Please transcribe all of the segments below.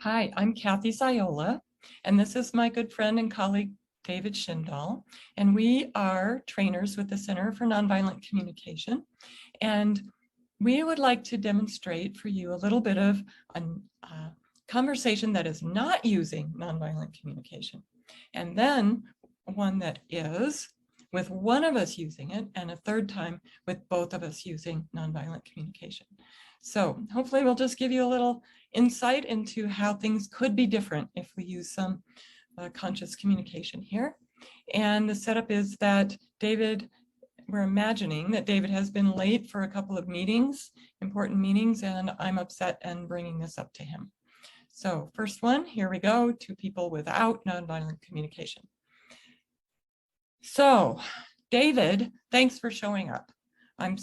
Hi, I'm Kathy Ziola, and this is my good friend and colleague, David Schindal, and we are trainers with the Center for Nonviolent Communication. And we would like to demonstrate for you a little bit of a conversation that is not using nonviolent communication, and then one that is, with one of us using it, and a third time with both of us using nonviolent communication. So hopefully we'll just give you a little insight into how things could be different if we use some conscious communication here. And the setup is that we're imagining that David has been late for a couple of meetings, important meetings, and I'm upset and bringing this up to him. So first one, here we go, to people without nonviolent communication. So David, thanks for showing up. I'm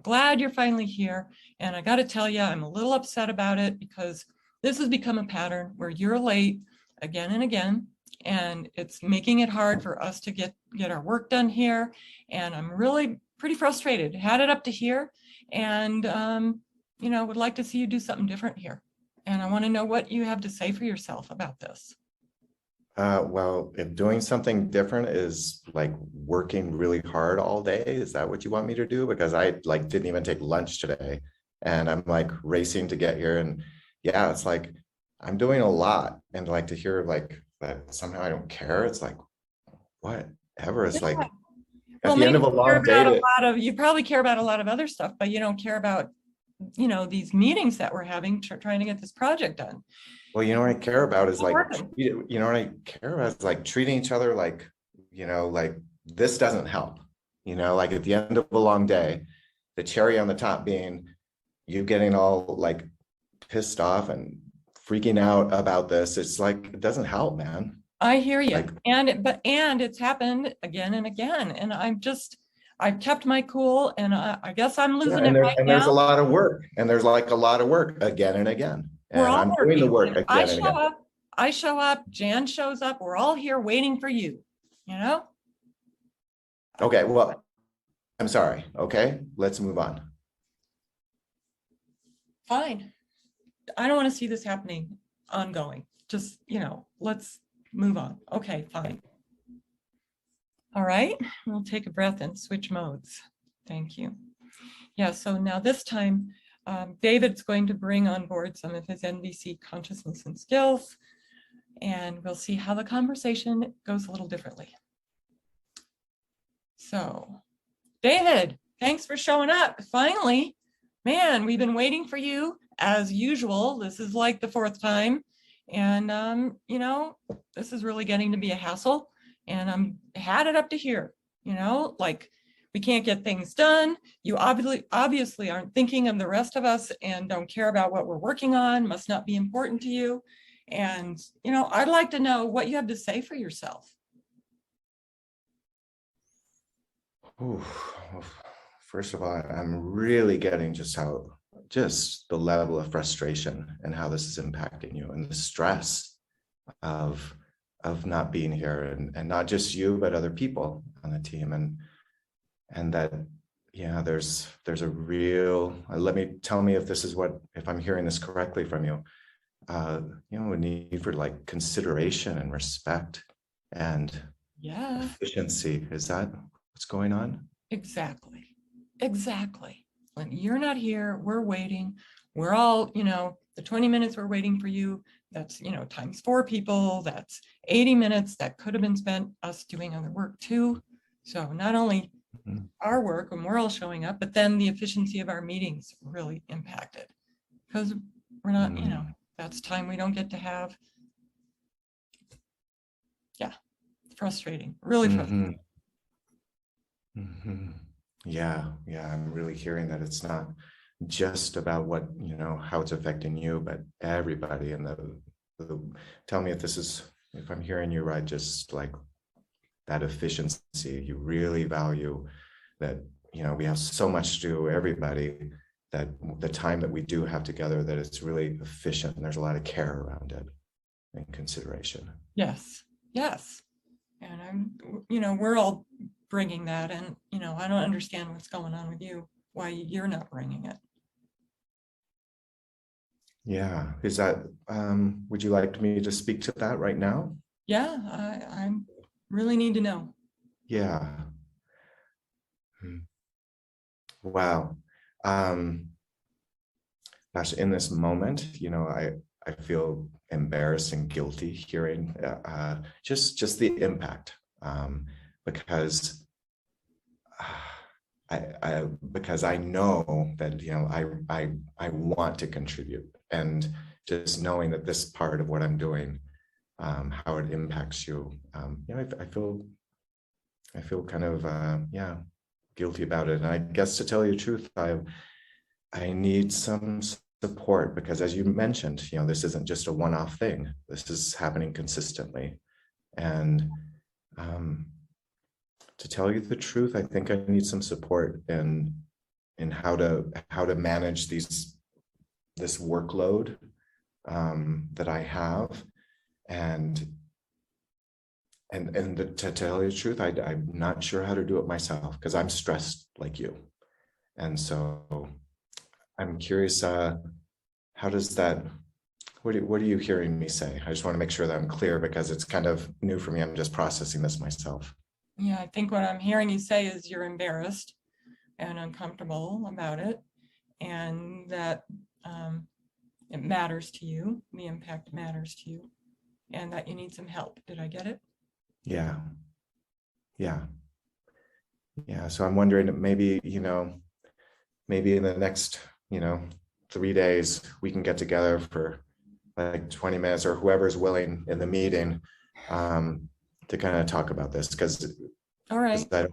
glad you're finally here. And I got to tell you, I'm a little upset about it because this has become a pattern where you're late again and again, and it's making it hard for us to get our work done here. And I'm really pretty frustrated. Had it up to here, and would like to see you do something different here. And I want to know what you have to say for yourself about this. Well, if doing something different is like working really hard all day, is that what you want me to do? Because I didn't even take lunch today, and I'm like racing to get here. And yeah, it's like I'm doing a lot, and like to hear like that somehow I don't care. It's like whatever. It's like at the end of a long day. You probably care about a lot of other stuff, but you don't care about these meetings that we're having, trying to get this project done. Well, what I care about is what I care about is like treating each other like this doesn't help. Like at the end of a long day, the cherry on the top being you getting all like pissed off and freaking out about this. It's like, it doesn't help, man. I hear you. And it's happened again and again. And I've kept my cool, and I guess I'm losing it right now. And there's a lot of work, and there's like a lot of work again and again. And we're all I'm doing the work again and again. I show up, Jan shows up, we're all here waiting for you, Okay, well, I'm sorry. Okay, let's move on. Fine. I don't want to see this happening ongoing. Just, let's move on. Okay, fine. All right, we'll take a breath and switch modes. Thank you. Yeah, so now this time, David's going to bring on board some of his NVC consciousness and skills, and we'll see how the conversation goes a little differently. So, David, thanks for showing up. Finally, man, we've been waiting for you as usual. This is like the fourth time, and this is really getting to be a hassle, and I'm had it up to here, like, we can't get things done. You obviously aren't thinking of the rest of us and don't care about what we're working on, must not be important to you. And, I'd like to know what you have to say for yourself. Ooh, first of all, I'm really getting just the level of frustration and how this is impacting you, and the stress of not being here, and not just you, but other people on the team. And that, yeah, there's a real, tell me if I'm hearing this correctly from you, a need for like consideration and respect and efficiency. Is that what's going on? Exactly. When you're not here, we're waiting. We're all, the 20 minutes we're waiting for you, that's, times 4 people, that's 80 minutes that could have been spent us doing other work too. So not only our work when we're all showing up, but then the efficiency of our meetings really impacted because we're not, that's time we don't get to have. Yeah, frustrating, really frustrating. Yeah, I'm really hearing that it's not just about what, how it's affecting you, but everybody. And tell me if I'm hearing you right, just like that efficiency, you really value that, we have so much to do, everybody, that the time that we do have together, that it's really efficient and there's a lot of care around it and consideration. Yes. And we're all bringing that, and, I don't understand what's going on with you, why you're not bringing it. Yeah. Is that, would you like me to speak to that right now? Yeah, I really need to know. Yeah. Wow. Um, Gosh, in this moment, I feel embarrassed and guilty hearing just the impact, because because I know that I want to contribute, and just knowing that this part of what I'm doing, how it impacts you, I feel kind of yeah, guilty about it. And I guess, to tell you the truth, I need some support, because, as you mentioned, this isn't just a one-off thing. This is happening consistently. And um, to tell you the truth, I think I need some support in how to manage this workload that I have. To tell you the truth, I'm not sure how to do it myself, because I'm stressed like you. And so I'm curious, how does that, what are you hearing me say? I just want to make sure that I'm clear, because it's kind of new for me. I'm just processing this myself. Yeah, I think what I'm hearing you say is you're embarrassed and uncomfortable about it, and that it matters to you, the impact matters to you, and that you need some help. Did I get it? Yeah. Yeah. Yeah. So I'm wondering, maybe, maybe in the next, 3 days, we can get together for like 20 minutes, or whoever's willing in the meeting, to kind of talk about this, because All right. that.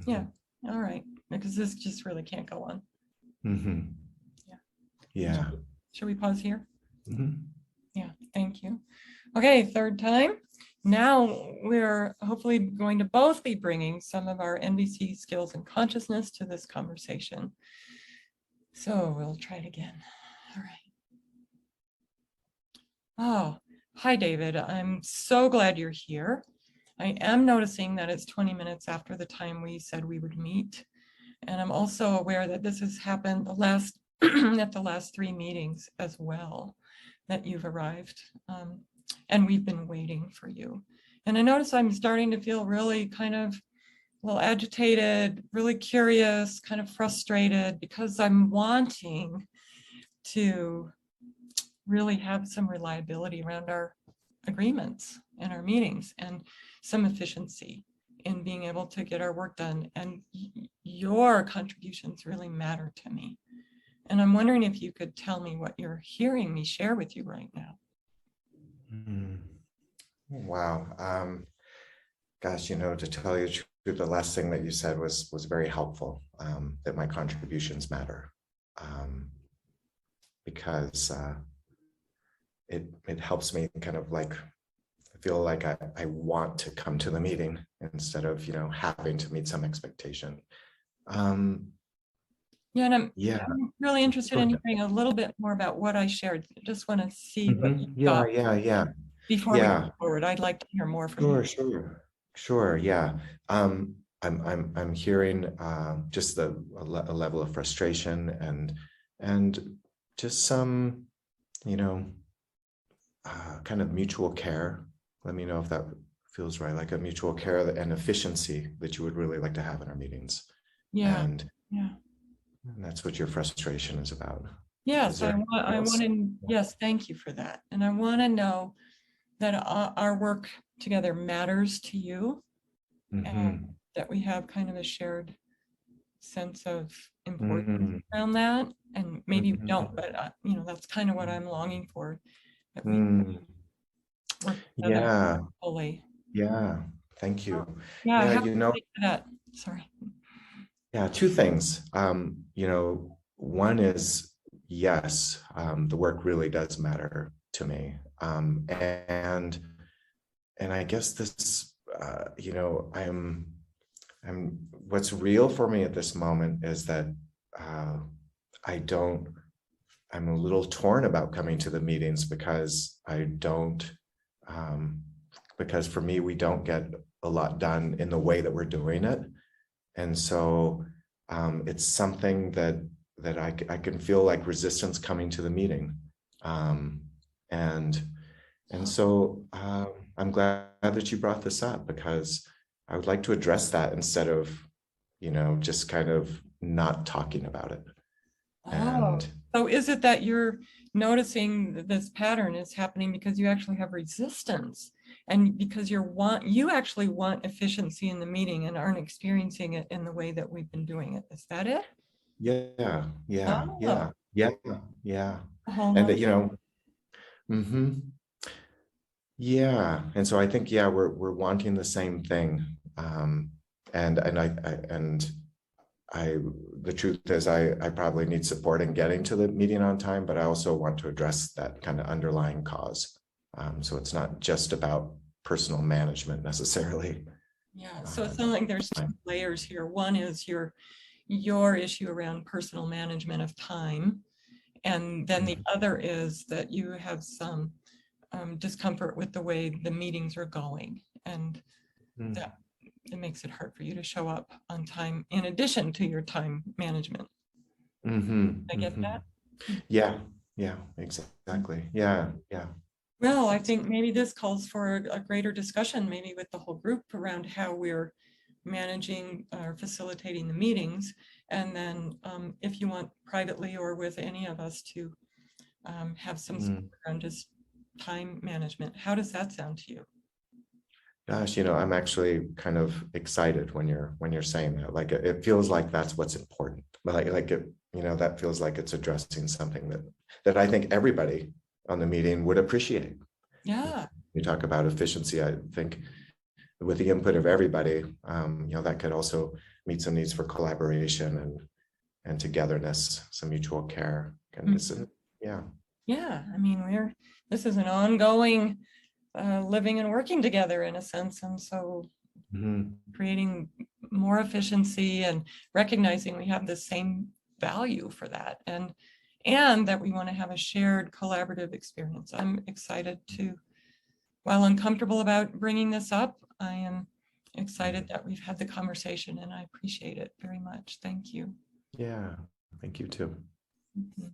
Yeah. All right. Because this just really can't go on. Mhm. Yeah. Yeah. Should we pause here? Mhm. Yeah. Thank you. Okay. Third time. Now we're hopefully going to both be bringing some of our NVC skills and consciousness to this conversation. So we'll try it again. All right. Oh, hi, David. I'm so glad you're here. I am noticing that it's 20 minutes after the time we said we would meet. And I'm also aware that this has happened the last at the last 3 meetings as well, that you've arrived. And we've been waiting for you. And I notice I'm starting to feel really kind of a little agitated, really curious, kind of frustrated, because I'm wanting to really have some reliability around our agreements and our meetings, and some efficiency in being able to get our work done. And your contributions really matter to me. And I'm wondering if you could tell me what you're hearing me share with you right now. Mhm. Wow. Gosh, to tell you the truth, the last thing that you said was very helpful, that my contributions matter, because it helps me kind of like feel like I want to come to the meeting, instead of having to meet some expectation. Yeah, and Yeah. I'm really interested Go in ahead. hearing a little bit more about what I shared. I just want to see what you Yeah, thought yeah, yeah, before we yeah. move forward. I'd like to hear more from you. Sure, yeah. I'm hearing just a level of frustration, and just some, you know, kind of mutual care. Let me know if that feels right, like a mutual care and efficiency that you would really like to have in our meetings. Yeah, And yeah. that's what your frustration is about. Is Yes, there I anything want else? to, yes, thank you for that. And I want to know that our work together matters to you, and Mm-hmm. that we have kind of a shared sense of importance Mm-hmm. around that. And maybe we don't, Mm-hmm. but that's kind of what I'm longing for, that we Mm. work together Yeah, fully. yeah. Thank you. Yeah, Yeah, how to speak to that. Sorry. yeah, two things. One is, yes, the work really does matter to me. And I guess this, I'm what's real for me at this moment is that uh, I don't, I'm a little torn about coming to the meetings, because I don't, um, because for me, we don't get a lot done in the way that we're doing it. And so it's something that I can feel like resistance coming to the meeting. Um, and so I'm glad that you brought this up, because I would like to address that instead of, just kind of not talking about it. Oh, And so is it that you're noticing that this pattern is happening because you actually have resistance and because you actually want efficiency in the meeting and aren't experiencing it in the way that we've been doing it? Is that it? yeah, yeah, Oh, yeah, yeah, yeah. a whole And nother. hmm yeah. And so I think, yeah, we're wanting the same thing. And the truth is I probably need support in getting to the meeting on time, but I also want to address that kind of underlying cause. So it's not just about personal management necessarily. Yeah, so it sounds like there's two layers here. One is your issue around personal management of time. And then the other is that you have some discomfort with the way the meetings are going. And Mm. that it makes it hard for you to show up on time in addition to your time management. I get that. Yeah, yeah, exactly. Yeah, yeah. Well, I think maybe this calls for a greater discussion, maybe with the whole group around how we're managing or facilitating the meetings. And then if you want privately or with any of us to have some support around just time management. How does that sound to you? Gosh, I'm actually kind of excited when you're saying that. Like it feels like that's what's important. But like it, that feels like it's addressing something that I think everybody on the meeting would appreciate. Yeah. You talk about efficiency, I think with the input of everybody, that could also meet some needs for collaboration and togetherness, some mutual care. And yeah. Yeah. I mean, this is an ongoing living and working together in a sense. And so creating more efficiency and recognizing we have the same value for that and that we want to have a shared collaborative experience. I'm excited to, while uncomfortable about bringing this up, I am excited that we've had the conversation and I appreciate it very much. Thank you. Yeah, thank you too. Mhm.